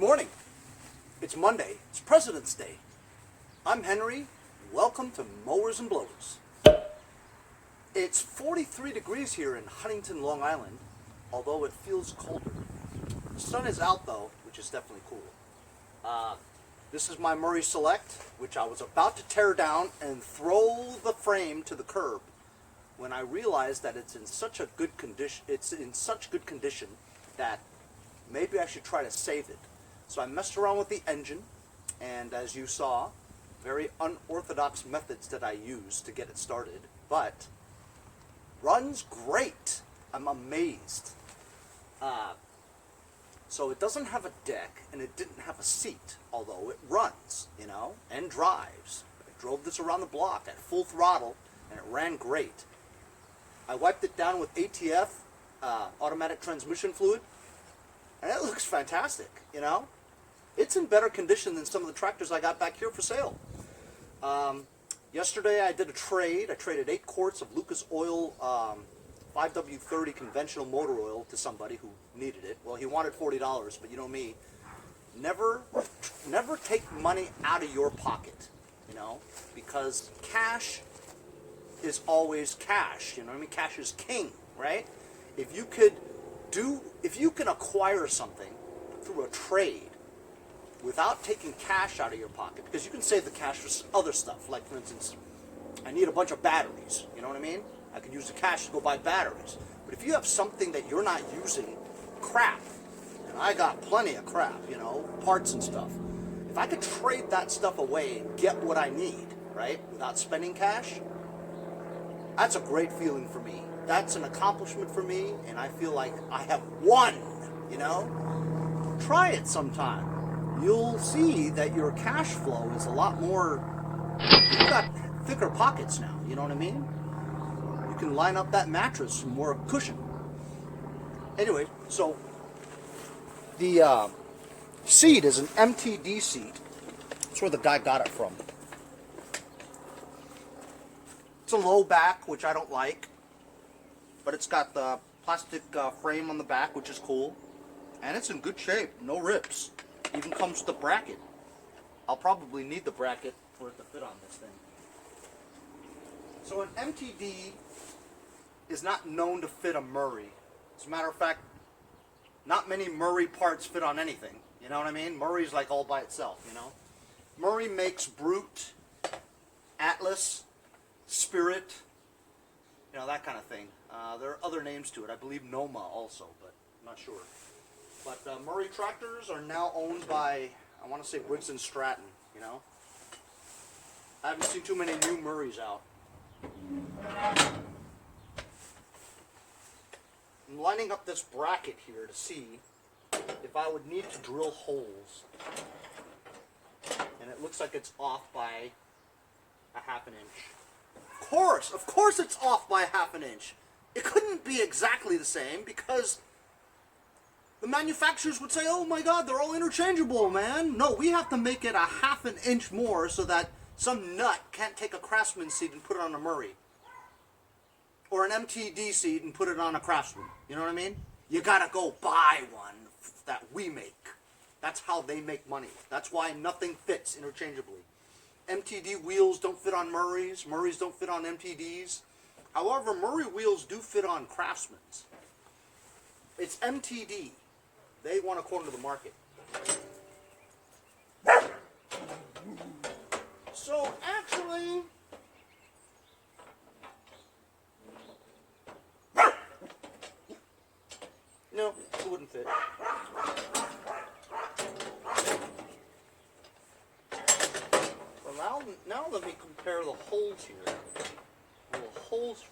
morning. It's Monday. It's President's Day. I'm Henry. Welcome to Mowers and Blowers. It's 43 degrees here in Huntington, Long Island, although it feels colder. The sun is out though, which is definitely cool. This is my Murray Select, which I was about to tear down and throw the frame to the curb when I realized that it's in such a good condition. It's in such good condition that maybe I should try to save it. So I messed around with the engine, and as you saw, very unorthodox methods that I used to get it started, but runs great. I'm amazed. So it doesn't have a deck, and it didn't have a seat, although it runs, you know, and drives. I drove this around the block at full throttle, and it ran great. I wiped it down with ATF, automatic transmission fluid, and it looks fantastic, you know. It's in better condition than some of the tractors I got back here for sale. Yesterday I did a trade. I traded 8 quarts of Lucas Oil 5W30 conventional motor oil to somebody who needed it. Well, he wanted $40, but you know me. Never take money out of your pocket, you know, because cash is always cash, you know what I mean? Cash is king, right? If you can acquire something through a trade without taking cash out of your pocket, because you can save the cash for other stuff, like for instance, I need a bunch of batteries, you know what I mean? I could use the cash to go buy batteries. But if you have something that you're not using, crap, and I got plenty of crap, you know, parts and stuff, if I could trade that stuff away and get what I need, right, without spending cash, that's a great feeling for me. That's an accomplishment for me, and I feel like I have won, you know? Try it sometime. You'll see that your cash flow is a lot more, you've got thicker pockets now, you know what I mean? You can line up that mattress for more cushion. Anyway, so the seat is an MTD seat. That's where the guy got it from. It's a low back, which I don't like, but it's got the plastic frame on the back, which is cool, and it's in good shape, no rips. Even comes with the bracket. I'll probably need the bracket for it to fit on this thing. So an MTD is not known to fit a Murray. As a matter of fact, not many Murray parts fit on anything. You know what I mean? Murray's like all by itself, you know? Murray makes Brute, Atlas, Spirit, you know, that kind of thing. There are other names to it. I believe Noma also, but I'm not sure. But Murray tractors are now owned by, I want to say Briggs & Stratton, you know? I haven't seen too many new Murrays out. I'm lining up this bracket here to see if I would need to drill holes. And it looks like it's off by a ½ inch. Of course it's off by a ½ inch. It couldn't be exactly the same because the manufacturers would say, oh my God, they're all interchangeable, man. No, we have to make it a ½ inch more so that some nut can't take a Craftsman seat and put it on a Murray. Or an MTD seat and put it on a Craftsman. You know what I mean? You gotta go buy one that we make. That's how they make money. That's why nothing fits interchangeably. MTD wheels don't fit on Murrays. Murrays don't fit on MTDs. However, Murray wheels do fit on Craftsman's. It's MTD. They want according to the market. So actually, no, it wouldn't fit. Well, now let me compare the holes here. Will the holes fit?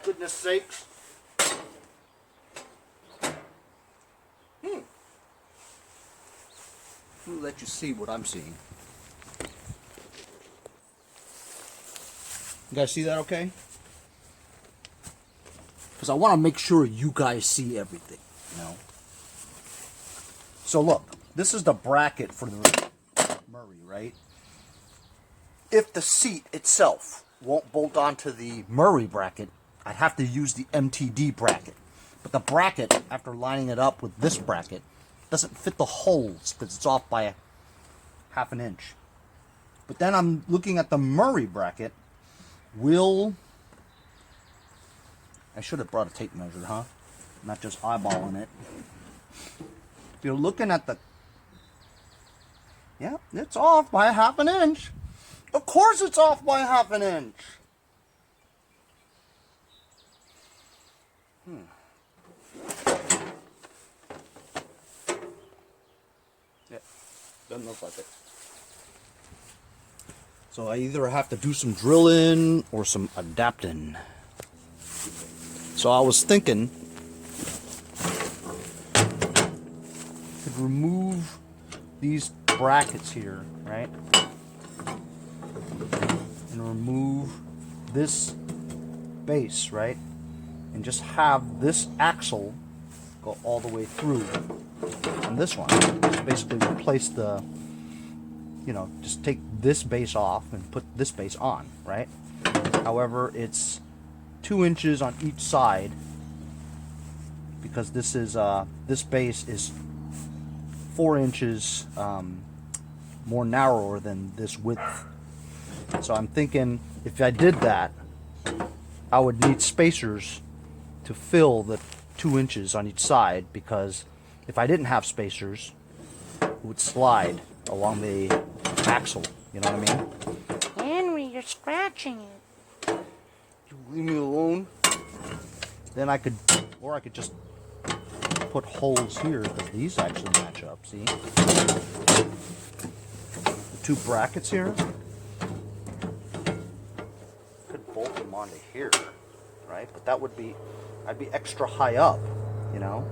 Goodness sakes. Let me let you see what I'm seeing. You guys see that okay? Because I want to make sure you guys see everything, you know. So look, this is the bracket for the Murray, right? If the seat itself won't bolt onto the Murray bracket, I'd have to use the MTD bracket. But the bracket, after lining it up with this bracket, doesn't fit the holes because it's off by ½ inch. But then I'm looking at the Murray bracket. I should have brought a tape measure, huh? Not just eyeballing it. If you're looking at the... Yeah, it's off by ½ inch. Of course it's off by ½ inch. Yeah, doesn't look like it. So I either have to do some drilling or some adapting. So I was thinking, could remove these brackets here, right? And remove this base, right? And just have this axle go all the way through on this one. So basically replace the, you know, just take this base off and put this base on, right? However, it's 2 inches on each side because this is this base is 4 inches more narrower than this width. So I'm thinking if I did that, I would need spacers to fill the 2 inches on each side, because if I didn't have spacers, it would slide along the axle. You know what I mean? Henry, you're scratching it. You leave me alone. Then I could, or I could just put holes here because these actually match up. See, the 2 brackets here. Could bolt them onto here, right? But that would be, I'd be extra high up, you know.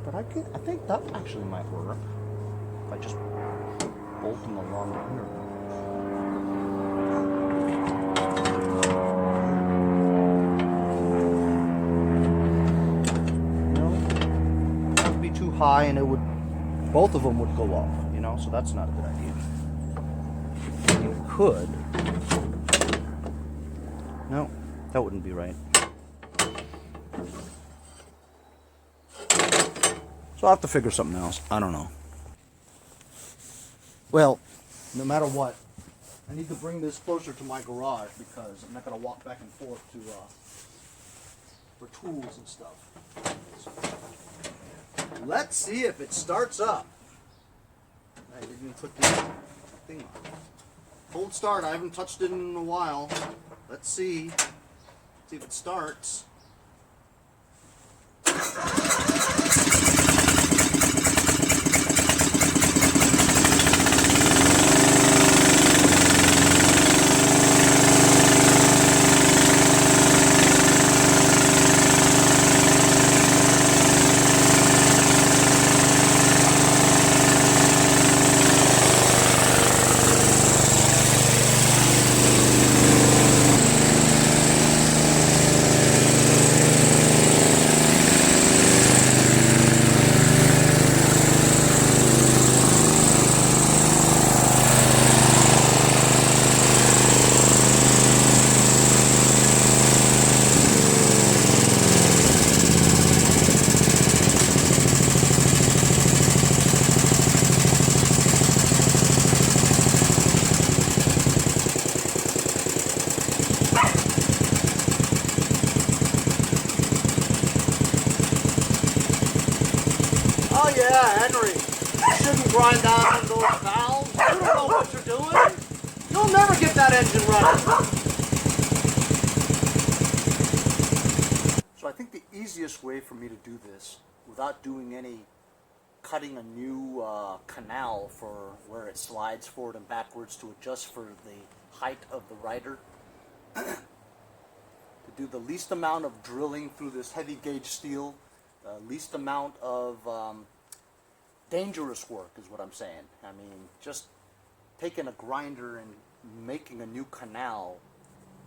But I think that actually might work if I just bolt them along here. High, and it would, both of them would go off, you know, so that's not a good idea. You could, no, that wouldn't be right. So I'll have to figure something else. I don't know. Well, no matter what, I need to bring this closer to my garage because I'm not going to walk back and forth to for tools and stuff. So, let's see if it starts up. I didn't even put the thing on. Cold start. I haven't touched it in a while. Let's see. See if it starts. Oh yeah, Henry. You shouldn't grind down those valves. You don't know what you're doing. You'll never get that engine running. So I think the easiest way for me to do this, without doing any cutting a new canal for where it slides forward and backwards to adjust for the height of the rider, to do the least amount of drilling through this heavy gauge steel, least amount of dangerous work is what I'm saying. I mean, just taking a grinder and making a new canal,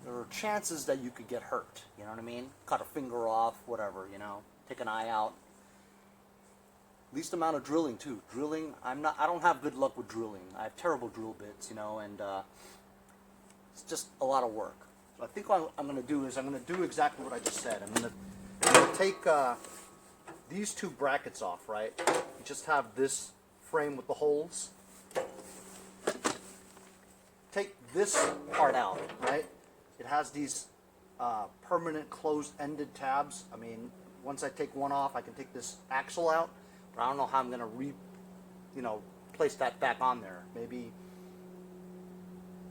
there are chances that you could get hurt, you know what I mean? Cut a finger off, whatever, you know, take an eye out. Least amount of drilling too. Drilling, I don't have good luck with drilling. I have terrible drill bits, you know, and it's just a lot of work. So I think what I'm going to do is I'm going to do exactly what I just said. I'm going to take these two brackets off, right? You just have this frame with the holes. Take this part out, right? It has these permanent closed-ended tabs. I mean, once I take one off, I can take this axle out, but I don't know how I'm going to place that back on there. Maybe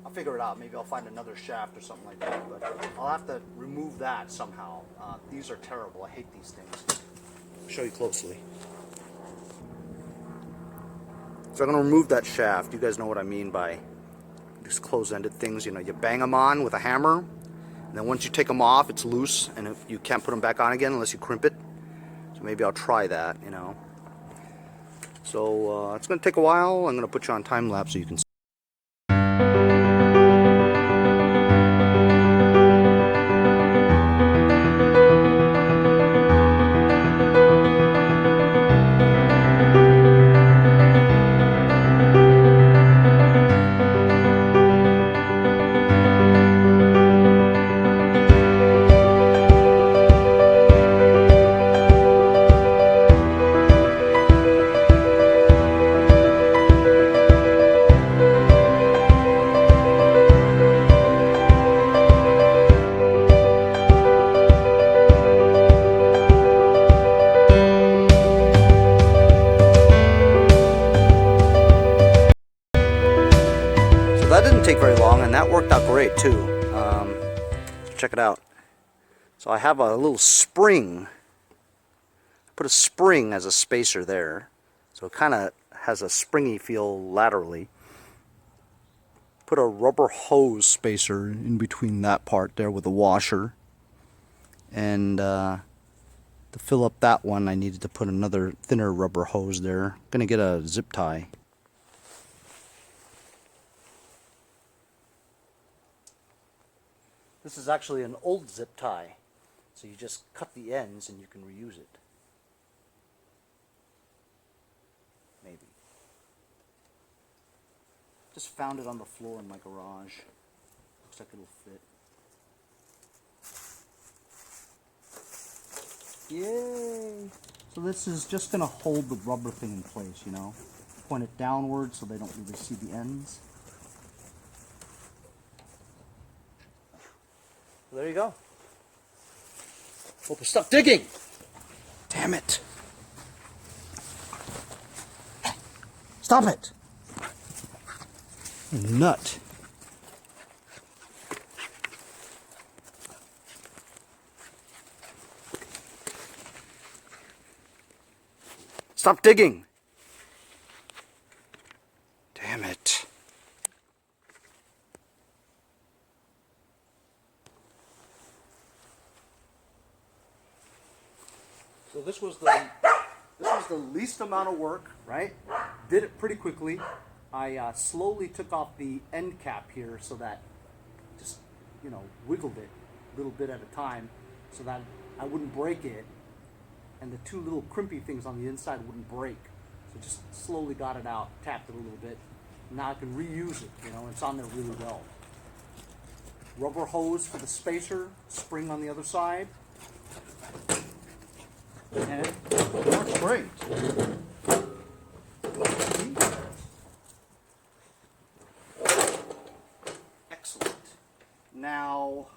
I'll figure it out. Maybe I'll find another shaft or something like that, but I'll have to remove that somehow. These are terrible. I hate these things. I'll show you closely. So I'm going to remove that shaft. You guys know what I mean by these closed-ended things. You know, you bang them on with a hammer, and then once you take them off, it's loose, and you can't put them back on again unless you crimp it. So maybe I'll try that, you know. So it's going to take a while. I'm going to put you on time lapse so you can see. That didn't take very long, and that worked out great too. Check it out. So I have a little spring. I put a spring as a spacer there, so it kind of has a springy feel laterally. Put a rubber hose spacer in between that part there with a washer, and to fill up that one I needed to put another thinner rubber hose there. Gonna get a zip tie. This is actually an old zip tie, so you just cut the ends and you can reuse it. Maybe. Just found it on the floor in my garage. Looks like it'll fit. Yay! So this is just going to hold the rubber thing in place, you know. Point it downward so they don't really see the ends. There you go. Oh, stop digging! Damn it! Stop it! Nut. Stop digging! Damn it. So this was the least amount of work, right? Did it pretty quickly. I slowly took off the end cap here so that just, you know, wiggled it a little bit at a time so that I wouldn't break it, and the two little crimpy things on the inside wouldn't break. So just slowly got it out, tapped it a little bit. Now I can reuse it, you know, it's on there really well. Rubber hose for the spacer, spring on the other side. And it works great. Excellent. Now,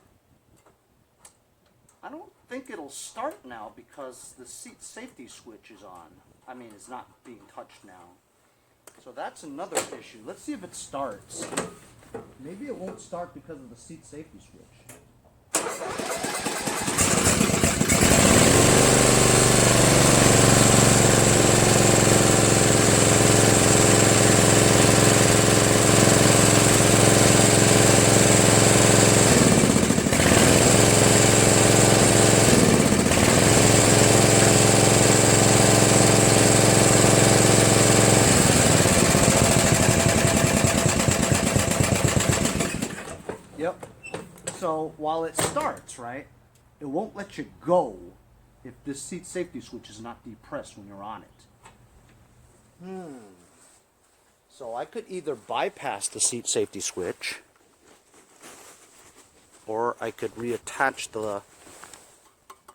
I don't think it'll start now because the seat safety switch is on. I mean, it's not being touched now. So that's another issue. Let's see if it starts. Maybe it won't start because of the seat safety switch. Yep. So while it starts, right, it won't let you go if this seat safety switch is not depressed when you're on it. So I could either bypass the seat safety switch, or I could reattach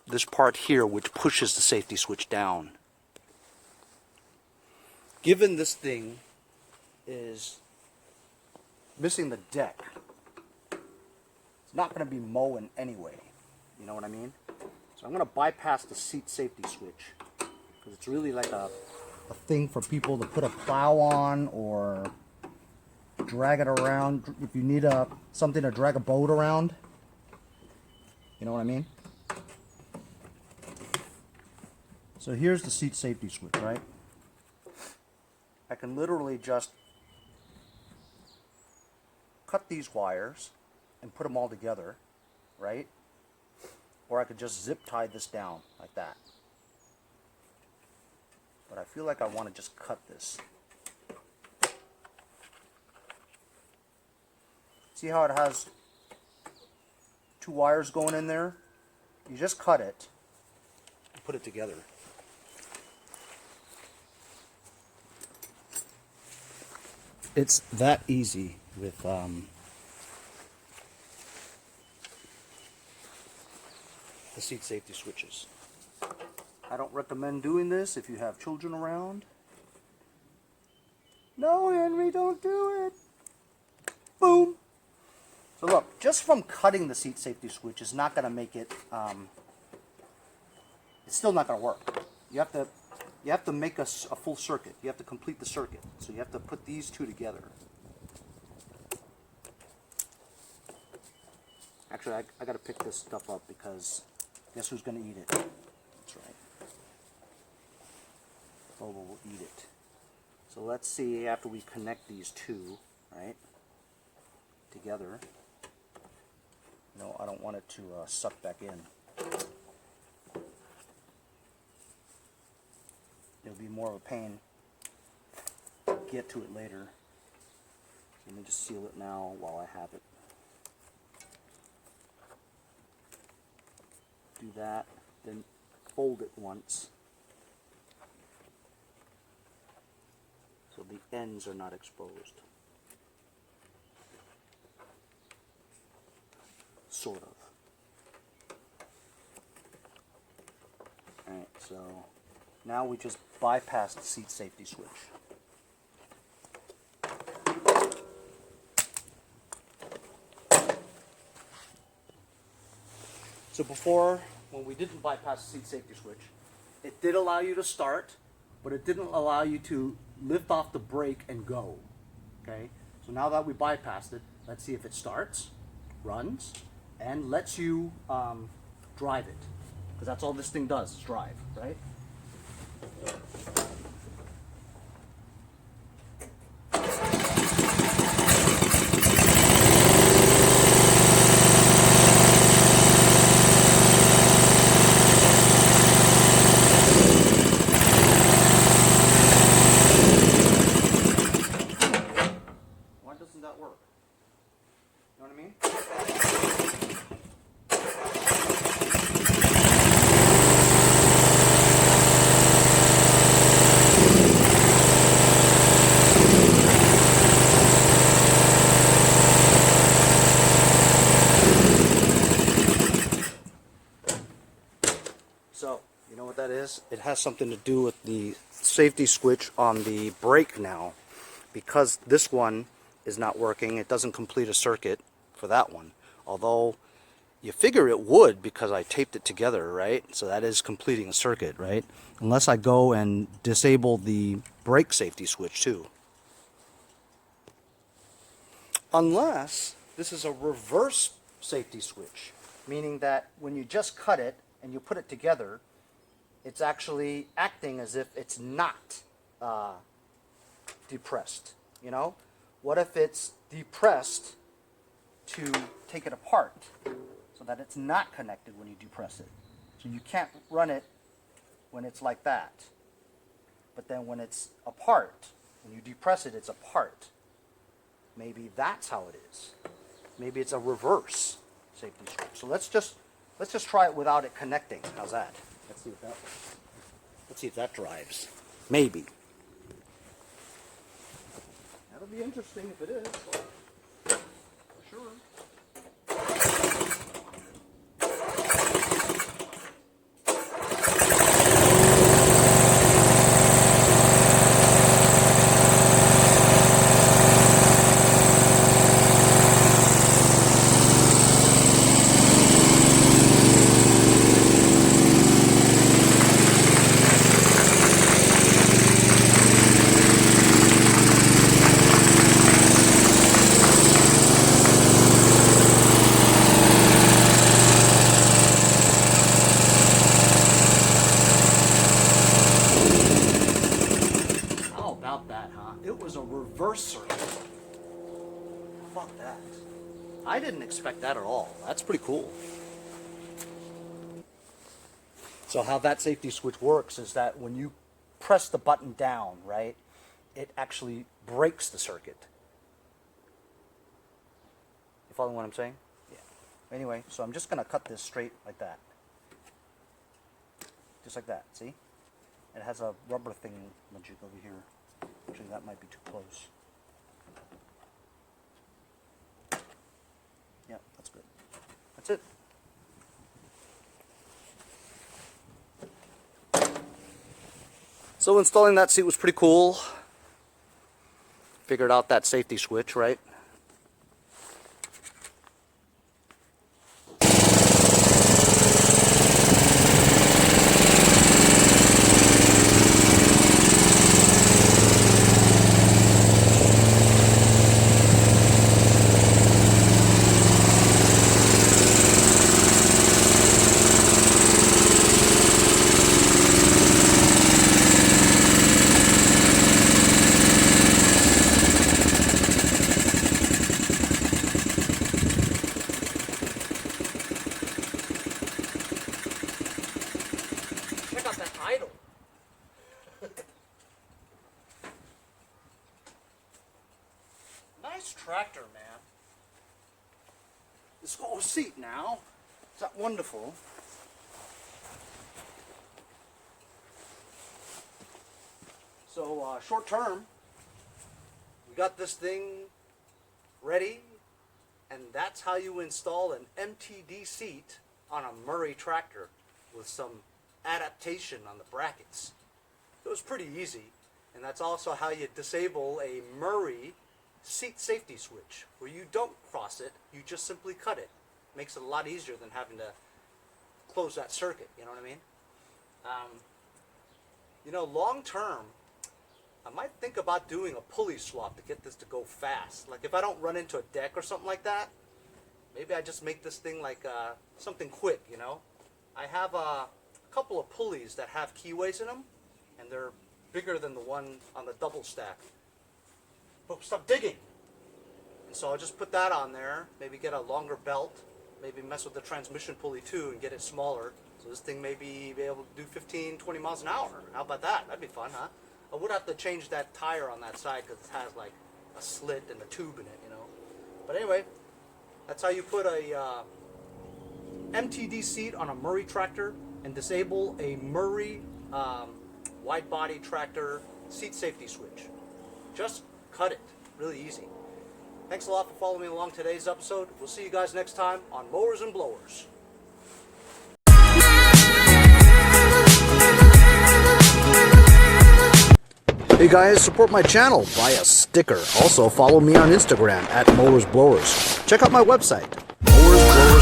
this part here, which pushes the safety switch down. Given this thing is missing the deck, it's not going to be mowing anyway. You know what I mean? So I'm going to bypass the seat safety switch, because it's really like a thing for people to put a plow on or drag it around if you need something to drag a boat around. You know what I mean? So here's the seat safety switch, right? I can literally just cut these wires and put them all together, right? Or I could just zip tie this down like that. But I feel like I want to just cut this. See how it has two wires going in there? You just cut it and put it together. It's that easy with the seat safety switches. I don't recommend doing this if you have children around. No, Henry, don't do it. Boom. So look, just from cutting the seat safety switch is not going to make it, it's still not going to work. You have to make a full circuit. You have to complete the circuit. So you have to put these two together. Actually, I got to pick this stuff up because guess who's going to eat it? That's right. Bobo will eat it. So let's see after we connect these two, right, together. No, I don't want it to suck back in. It'll be more of a pain to get to it later. So let me just seal it now while I have it. Do that, then fold it once so the ends are not exposed. Sort of. Alright, so now we just bypass the seat safety switch. So before, when we didn't bypass the seat safety switch, it did allow you to start, but it didn't allow you to lift off the brake and go. Okay? So now that we bypassed it, let's see if it starts, runs, and lets you drive it. Because that's all this thing does, is drive, right? Why doesn't that work? You know what I mean? So, you know what that is? It has something to do with the safety switch on the brake now. Because this one is not working, it doesn't complete a circuit for that one. Although, you figure it would because I taped it together, right? So that is completing a circuit, right? Unless I go and disable the brake safety switch too. Unless this is a reverse safety switch, meaning that when you just cut it and you put it together, it's actually acting as if it's not depressed, you know? What if it's depressed to take it apart so that it's not connected when you depress it? So you can't run it when it's like that. But then when it's apart, when you depress it, it's apart. Maybe that's how it is. Maybe it's a reverse safety switch. So let's just try it without it connecting. How's that? Let's see if that drives. Maybe. That'll be interesting if it is. For sure. It was a reverse circuit. Fuck that. I didn't expect that at all. That's pretty cool. So how that safety switch works is that when you press the button down, right, it actually breaks the circuit. You following what I'm saying? Yeah. Anyway, so I'm just going to cut this straight like that. Just like that, see? It has a rubber thing magic over here. Actually, that might be too close. Yeah, that's good. That's it. So installing that seat was pretty cool. Figured out that safety switch, right? Nice tractor, man. This whole seat now. Is that wonderful? So, short term, we got this thing ready, and that's how you install an MTD seat on a Murray tractor with some adaptation on the brackets. It was pretty easy, and that's also how you disable a Murray seat safety switch, where you don't cross it, you just simply cut it. Makes it a lot easier than having to close that circuit, you know what I mean? You know, long term, I might think about doing a pulley swap to get this to go fast. Like if I don't run into a deck or something like that, maybe I just make this thing like something quick, you know? I have a couple of pulleys that have keyways in them, and they're bigger than the one on the double stack. Oh, stop digging! And so I'll just put that on there, maybe get a longer belt, maybe mess with the transmission pulley too and get it smaller. So this thing may be able to do 15, 20 miles an hour. How about that? That'd be fun, huh? I would have to change that tire on that side because it has like a slit and a tube in it, you know. But anyway, that's how you put a MTD seat on a Murray tractor and disable a Murray wide body tractor seat safety switch. Just cut it. Really easy. Thanks a lot for following me along today's episode. We'll see you guys next time on Mowers and Blowers. Hey guys, support my channel, buy a sticker. Also follow me on Instagram at Mowers Blowers. Check out my website, Mowers Blowers.